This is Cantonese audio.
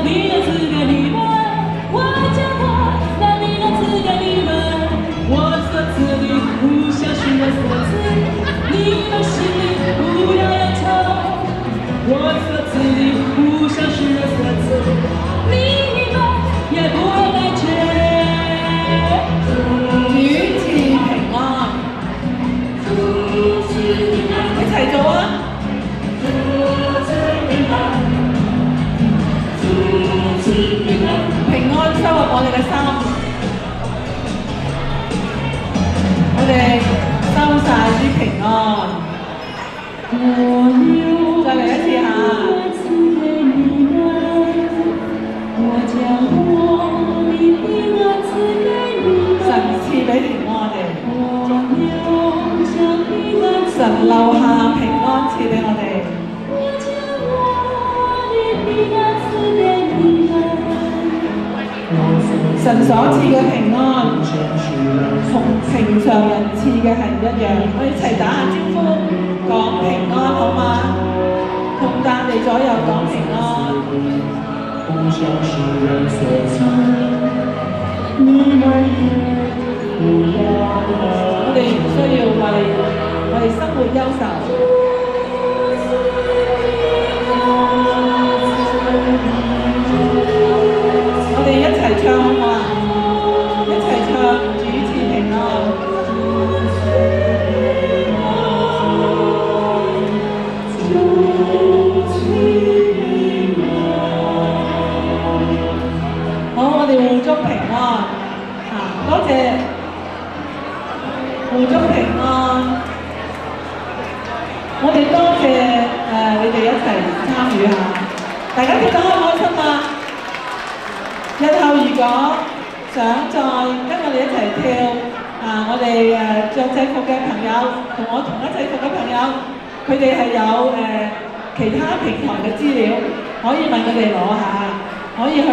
你的字给你们，我将我拿你的字给你们，我所赐的不像是人所赐，你们心里不要忧愁。我所赐的不像是人所赐，你们也不要胆怯。主賜平安，一齊做啊！平安收入我哋嘅心，我哋收晒啲平安。再嚟一次嚇。神賜俾平安我哋，神留下平安賜俾我哋。神所賜嘅平安，同平常人賜嘅係唔一樣。我哋一齊打下招呼，講平安好嗎？同隔離左右講平安。我哋唔需要為我哋生活憂愁。我哋一齊唱好嘛？一齊唱主賜平安。好，我哋互祝平安。多謝互祝平安。我哋多謝你哋一齊參與下，大家跳得開唔開心啊？日後如果想再跟我哋一齊跳我哋着制服嘅朋友，同我同一制服嘅朋友，佢哋係有其他平台嘅資料，可以問佢哋攞下，可以去。